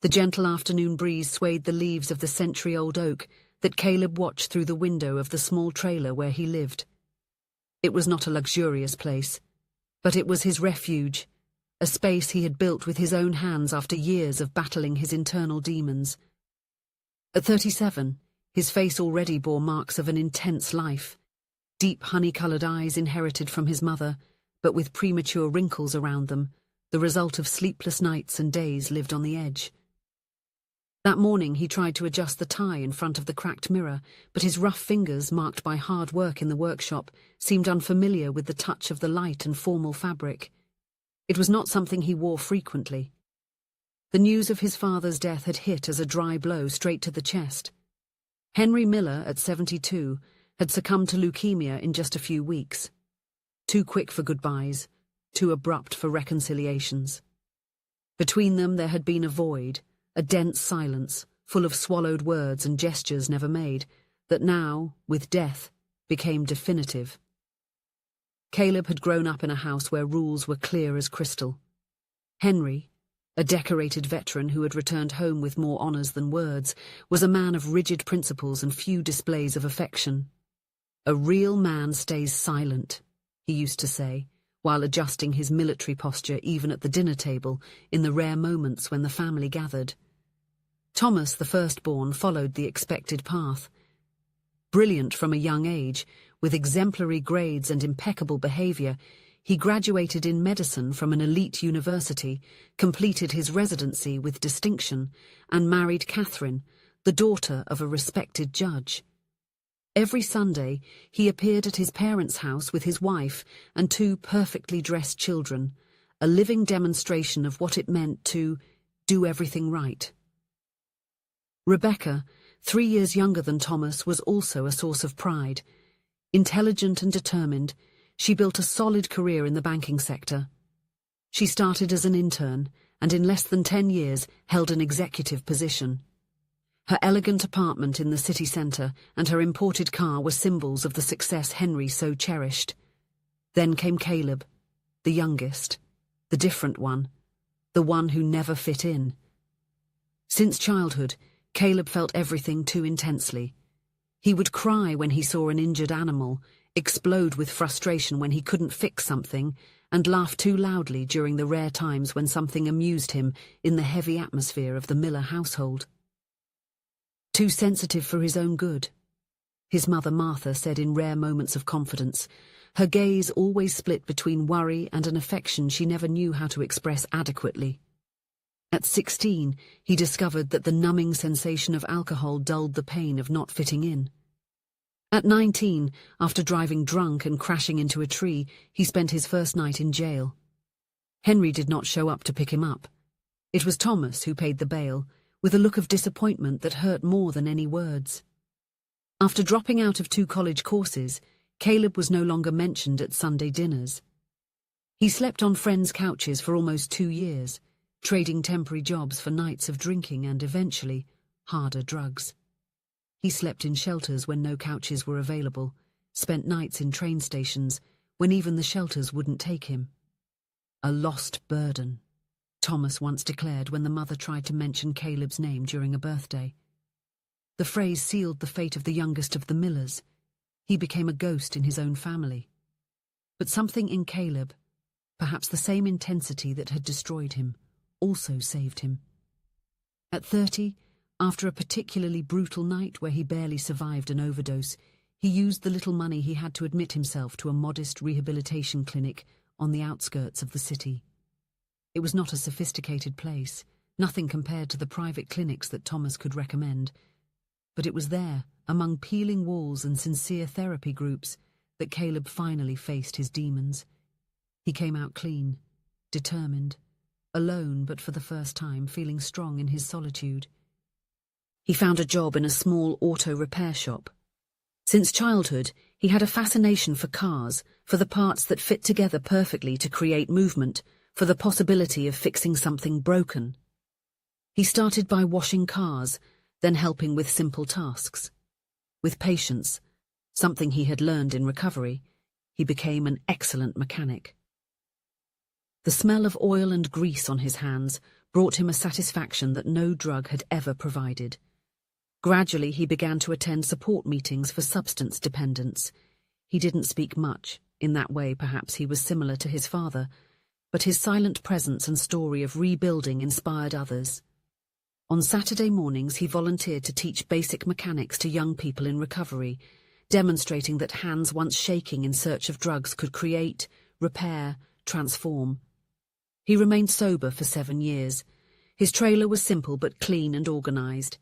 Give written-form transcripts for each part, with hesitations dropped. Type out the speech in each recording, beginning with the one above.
The gentle afternoon breeze swayed the leaves of the century-old oak that Caleb watched through the window of the small trailer where he lived. It was not a luxurious place, but it was his refuge, a space he had built with his own hands after years of battling his internal demons. At 37, his face already bore marks of an intense life. Deep honey-coloured eyes inherited from his mother, but with premature wrinkles around them, the result of sleepless nights and days lived on the edge. That morning he tried to adjust the tie in front of the cracked mirror, but his rough fingers, marked by hard work in the workshop, seemed unfamiliar with the touch of the light and formal fabric. It was not something he wore frequently. The news of his father's death had hit as a dry blow straight to the chest. Henry Miller, at 72, had succumbed to leukemia in just a few weeks. Too quick for goodbyes, too abrupt for reconciliations. Between them there had been a void, a dense silence, full of swallowed words and gestures never made, that now, with death, became definitive. Caleb had grown up in a house where rules were clear as crystal. Henry, a decorated veteran who had returned home with more honours than words, was a man of rigid principles and few displays of affection. "A real man stays silent," he used to say, while adjusting his military posture even at the dinner table in the rare moments when the family gathered. Thomas, the firstborn, followed the expected path. Brilliant from a young age, with exemplary grades and impeccable behaviour, he graduated in medicine from an elite university, completed his residency with distinction, and married Catherine, the daughter of a respected judge. Every Sunday, he appeared at his parents' house with his wife and two perfectly dressed children, a living demonstration of what it meant to do everything right. Rebecca, 3 years younger than Thomas, was also a source of pride. Intelligent and determined, she built a solid career in the banking sector. She started as an intern, and in less than 10 years held an executive position. Her elegant apartment in the city centre and her imported car were symbols of the success Henry so cherished. Then came Caleb, the youngest, the different one, the one who never fit in. Since childhood, Caleb felt everything too intensely. He would cry when he saw an injured animal, explode with frustration when he couldn't fix something, and laugh too loudly during the rare times when something amused him in the heavy atmosphere of the Miller household. Too sensitive for his own good, his mother Martha said in rare moments of confidence, her gaze always split between worry and an affection she never knew how to express adequately. At 16, he discovered that the numbing sensation of alcohol dulled the pain of not fitting in. At 19, after driving drunk and crashing into a tree, he spent his first night in jail. Henry did not show up to pick him up. It was Thomas who paid the bail, with a look of disappointment that hurt more than any words. After dropping out of 2 college courses, Caleb was no longer mentioned at Sunday dinners. He slept on friends' couches for almost 2 years, trading temporary jobs for nights of drinking and, eventually, harder drugs. He slept in shelters when no couches were available, spent nights in train stations when even the shelters wouldn't take him. "A lost burden," Thomas once declared when the mother tried to mention Caleb's name during a birthday. The phrase sealed the fate of the youngest of the Millers. He became a ghost in his own family. But something in Caleb, perhaps the same intensity that had destroyed him, also saved him. At 30, after a particularly brutal night where he barely survived an overdose, he used the little money he had to admit himself to a modest rehabilitation clinic on the outskirts of the city. It was not a sophisticated place, nothing compared to the private clinics that Thomas could recommend, but it was there, among peeling walls and sincere therapy groups, that Caleb finally faced his demons. He came out clean, determined, alone but for the first time feeling strong in his solitude. He found a job in a small auto repair shop. Since childhood, he had a fascination for cars, for the parts that fit together perfectly to create movement, for the possibility of fixing something broken. He started by washing cars, then helping with simple tasks. With patience, something he had learned in recovery, he became an excellent mechanic. The smell of oil and grease on his hands brought him a satisfaction that no drug had ever provided. Gradually, he began to attend support meetings for substance dependence. He didn't speak much. In that way, perhaps he was similar to his father, but his silent presence and story of rebuilding inspired others. On Saturday mornings, he volunteered to teach basic mechanics to young people in recovery, demonstrating that hands once shaking in search of drugs could create, repair, transform. He remained sober for 7 years. His trailer was simple but clean and organized.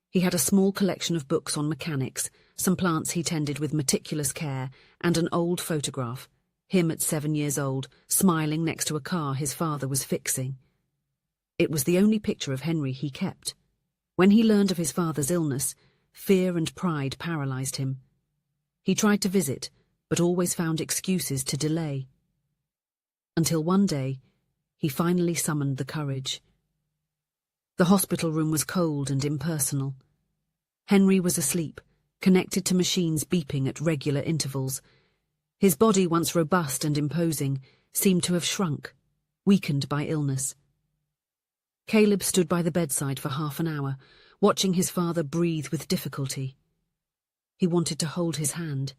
He had a small collection of books on mechanics, some plants he tended with meticulous care, and an old photograph, him at 7 years old, smiling next to a car his father was fixing. It was the only picture of Henry he kept. When he learned of his father's illness, fear and pride paralyzed him. He tried to visit, but always found excuses to delay. Until one day, he finally summoned the courage. The hospital room was cold and impersonal. Henry was asleep, connected to machines beeping at regular intervals. His body, once robust and imposing, seemed to have shrunk, weakened by illness. Caleb stood by the bedside for half an hour, watching his father breathe with difficulty. He wanted to hold his hand,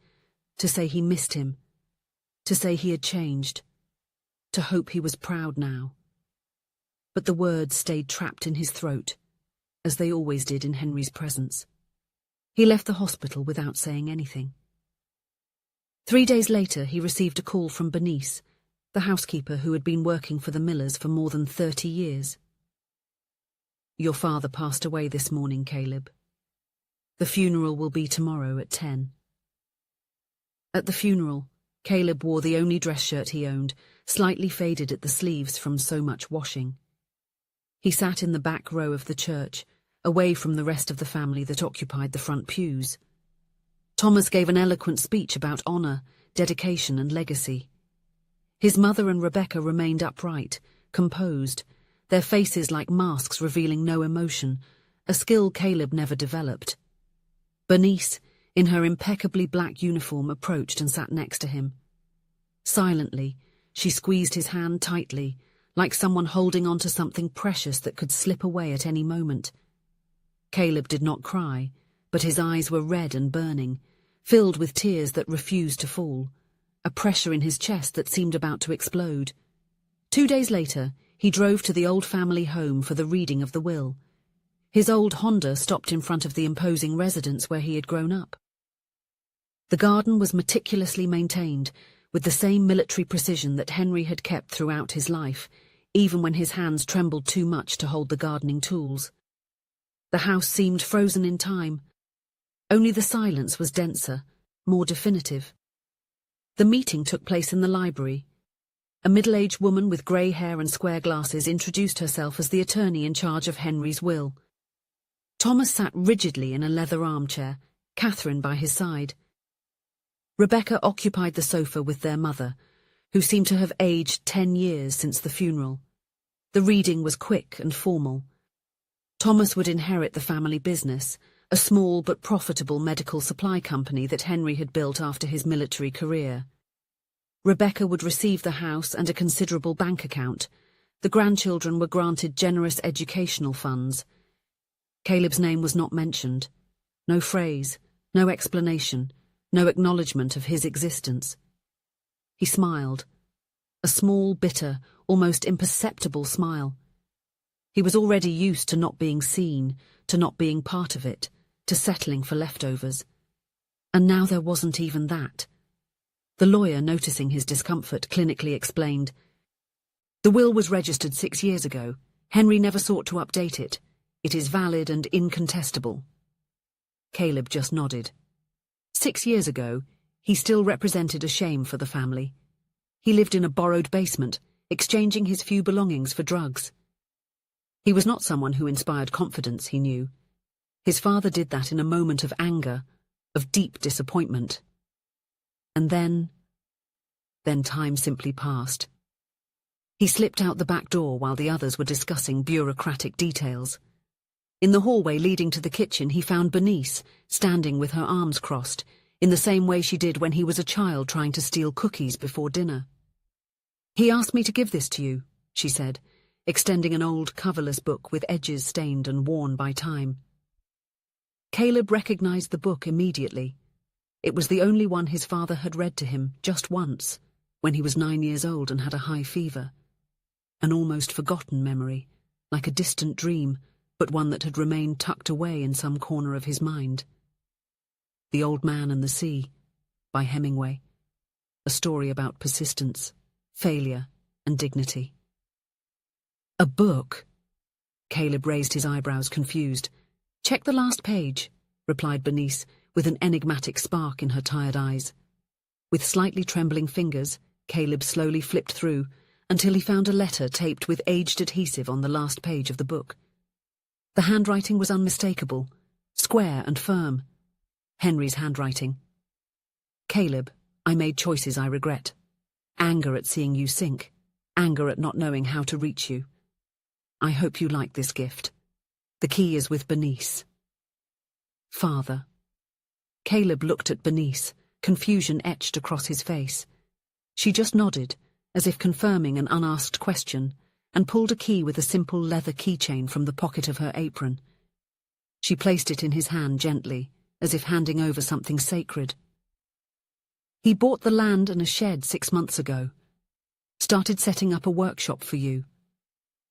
to say he missed him, to say he had changed, to hope he was proud now. But the words stayed trapped in his throat, as they always did in Henry's presence. He left the hospital without saying anything. 3 days later, he received a call from Bernice, the housekeeper who had been working for the Millers for more than 30 years. "Your father passed away this morning, Caleb. The funeral will be tomorrow at 10. At the funeral, Caleb wore the only dress shirt he owned, slightly faded at the sleeves from so much washing. He sat in the back row of the church, away from the rest of the family that occupied the front pews. Thomas gave an eloquent speech about honor, dedication, and legacy. His mother and Rebecca remained upright, composed, their faces like masks revealing no emotion, a skill Caleb never developed. Bernice, in her impeccably black uniform, approached and sat next to him. Silently, she squeezed his hand tightly, like someone holding on to something precious that could slip away at any moment. Caleb did not cry, but his eyes were red and burning, filled with tears that refused to fall, a pressure in his chest that seemed about to explode. 2 days later, he drove to the old family home for the reading of the will. His old Honda stopped in front of the imposing residence where he had grown up. The garden was meticulously maintained, with the same military precision that Henry had kept throughout his life, even when his hands trembled too much to hold the gardening tools. The house seemed frozen in time. Only the silence was denser, more definitive. The meeting took place in the library. A middle-aged woman with grey hair and square glasses introduced herself as the attorney in charge of Henry's will. Thomas sat rigidly in a leather armchair, Catherine by his side. Rebecca occupied the sofa with their mother, who seemed to have aged 10 years since the funeral. The reading was quick and formal. Thomas would inherit the family business, a small but profitable medical supply company that Henry had built after his military career. Rebecca would receive the house and a considerable bank account. The grandchildren were granted generous educational funds. Caleb's name was not mentioned. No phrase, no explanation, no acknowledgement of his existence. He smiled. A small, bitter, almost imperceptible smile. He was already used to not being seen, to not being part of it, to settling for leftovers. And now there wasn't even that. The lawyer, noticing his discomfort, clinically explained, "The will was registered 6 years ago. Henry never sought to update it. It is valid and incontestable." Caleb just nodded. 6 years ago, he still represented a shame for the family. He lived in a borrowed basement, exchanging his few belongings for drugs. He was not someone who inspired confidence, he knew. His father did that in a moment of anger, of deep disappointment. And then time simply passed. He slipped out the back door while the others were discussing bureaucratic details. In the hallway leading to the kitchen, he found Bernice, standing with her arms crossed, in the same way she did when he was a child trying to steal cookies before dinner. "He asked me to give this to you," she said. extending an old coverless book with edges stained and worn by time. Caleb recognized the book immediately. It was the only one his father had read to him just once, when he was 9 years old and had a high fever. An almost forgotten memory, like a distant dream, but one that had remained tucked away in some corner of his mind. The Old Man and the Sea, by Hemingway. A story about persistence, failure, and dignity. A book? Caleb raised his eyebrows, confused. Check the last page, replied Bernice, with an enigmatic spark in her tired eyes. With slightly trembling fingers, Caleb slowly flipped through until he found a letter taped with aged adhesive on the last page of the book. The handwriting was unmistakable, square and firm. Henry's handwriting. Caleb, I made choices I regret. Anger at seeing you sink. Anger at not knowing how to reach you. I hope you like this gift. The key is with Bernice. Father. Caleb looked at Bernice, confusion etched across his face. She just nodded, as if confirming an unasked question, and pulled a key with a simple leather keychain from the pocket of her apron. She placed it in his hand gently, as if handing over something sacred. He bought the land and a shed 6 months ago. Started setting up a workshop for you.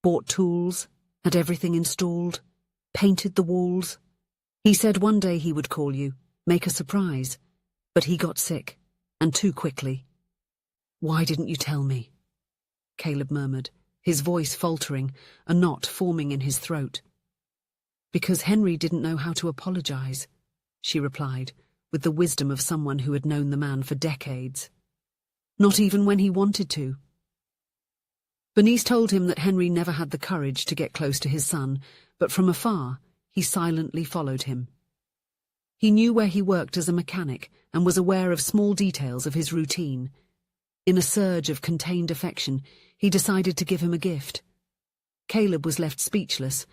Bought tools, had everything installed, painted the walls. He said one day he would call you, make a surprise, but he got sick, and too quickly. Why didn't you tell me? Caleb murmured, his voice faltering, a knot forming in his throat. Because Henry didn't know how to apologize, she replied, with the wisdom of someone who had known the man for decades. Not even when he wanted to. Bernice told him that Henry never had the courage to get close to his son, but from afar, he silently followed him. He knew where he worked as a mechanic and was aware of small details of his routine. In a surge of contained affection, he decided to give him a gift. Caleb was left speechless.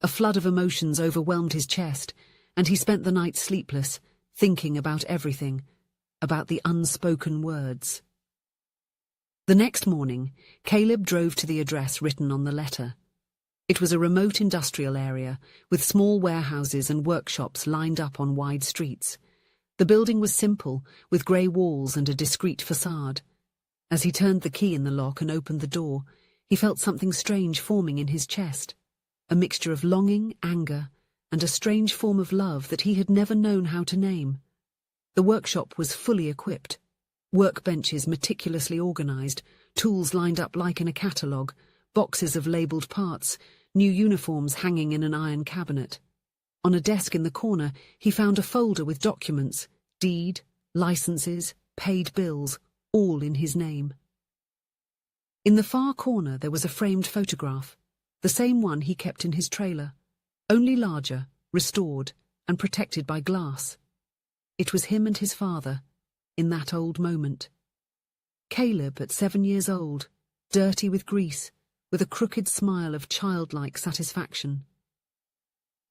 A flood of emotions overwhelmed his chest, and he spent the night sleepless, thinking about everything, about the unspoken words. The next morning, Caleb drove to the address written on the letter. It was a remote industrial area, with small warehouses and workshops lined up on wide streets. The building was simple, with grey walls and a discreet facade. As he turned the key in the lock and opened the door, he felt something strange forming in his chest, a mixture of longing, anger, and a strange form of love that he had never known how to name. The workshop was fully equipped. Workbenches meticulously organized, tools lined up like in a catalogue, boxes of labelled parts, new uniforms hanging in an iron cabinet. On a desk in the corner, he found a folder with documents, deed, licenses, paid bills, all in his name. In the far corner there was a framed photograph, the same one he kept in his trailer, only larger, restored, and protected by glass. It was him and his father, in that old moment. Caleb at 7 years old, dirty with grease, with a crooked smile of childlike satisfaction.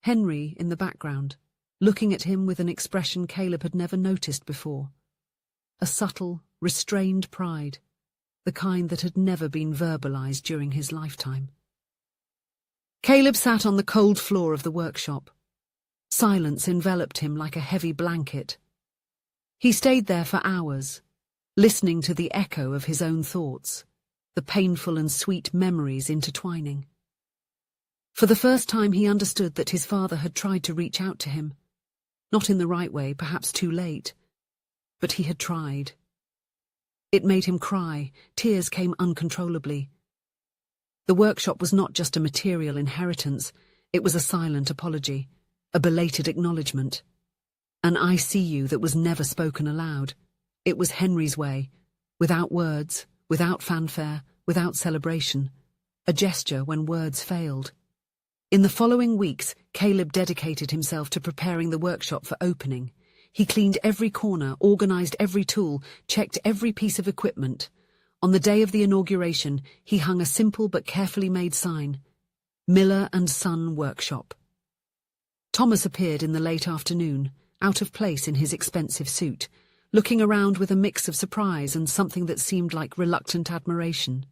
Henry in the background, looking at him with an expression Caleb had never noticed before. A subtle, restrained pride, the kind that had never been verbalized during his lifetime. Caleb sat on the cold floor of the workshop. Silence enveloped him like a heavy blanket. He stayed there for hours, listening to the echo of his own thoughts, the painful and sweet memories intertwining. For the first time he understood that his father had tried to reach out to him. Not in the right way, perhaps too late, but he had tried. It made him cry, tears came uncontrollably. The workshop was not just a material inheritance, it was a silent apology, a belated acknowledgement. An I see you that was never spoken aloud. It was Henry's way, without words, without fanfare, without celebration, a gesture when words failed. In the following weeks, Caleb dedicated himself to preparing the workshop for opening. He cleaned every corner, organized every tool, checked every piece of equipment. On the day of the inauguration, he hung a simple but carefully made sign, Miller and Son Workshop. Thomas appeared in the late afternoon, out of place in his expensive suit, looking around with a mix of surprise and something that seemed like reluctant admiration.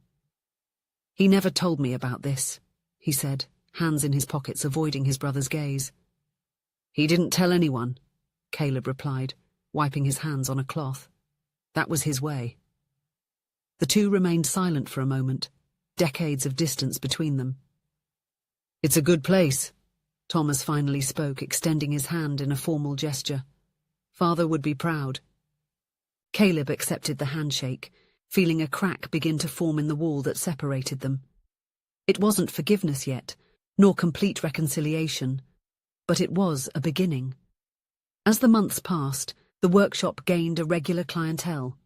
"He never told me about this," he said, hands in his pockets, avoiding his brother's gaze. "He didn't tell anyone," Caleb replied, wiping his hands on a cloth. That was his way. The two remained silent for a moment, decades of distance between them. "It's a good place," Thomas finally spoke, extending his hand in a formal gesture. "Father would be proud." Caleb accepted the handshake, feeling a crack begin to form in the wall that separated them. It wasn't forgiveness yet, nor complete reconciliation, but it was a beginning. As the months passed, the workshop gained a regular clientele.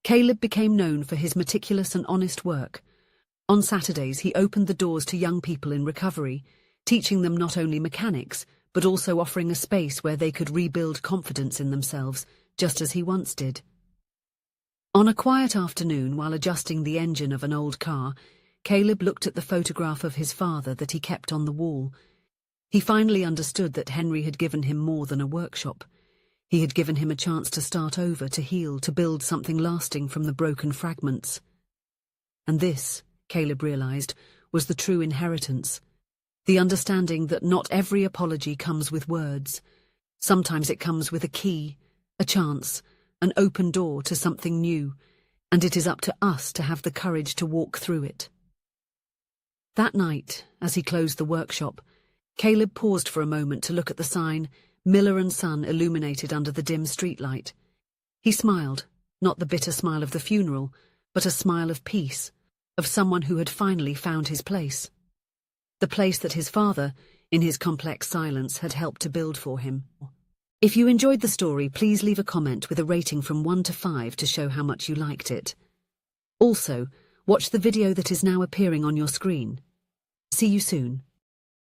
Caleb became known for his meticulous and honest work. On Saturdays, he opened the doors to young people in recovery, teaching them not only mechanics, but also offering a space where they could rebuild confidence in themselves, just as he once did. On a quiet afternoon, while adjusting the engine of an old car, Caleb looked at the photograph of his father that he kept on the wall. He finally understood that Henry had given him more than a workshop. He had given him a chance to start over, to heal, to build something lasting from the broken fragments. And this, Caleb realized, was the true inheritance. The understanding that not every apology comes with words. Sometimes it comes with a key, a chance, an open door to something new, and it is up to us to have the courage to walk through it. That night, as he closed the workshop, Caleb paused for a moment to look at the sign, "Miller and Son," illuminated under the dim streetlight. He smiled, not the bitter smile of the funeral, but a smile of peace, of someone who had finally found his place. The place that his father, in his complex silence, had helped to build for him. If you enjoyed the story, please leave a comment with a rating from 1 to 5 to show how much you liked it. Also, watch the video that is now appearing on your screen. See you soon.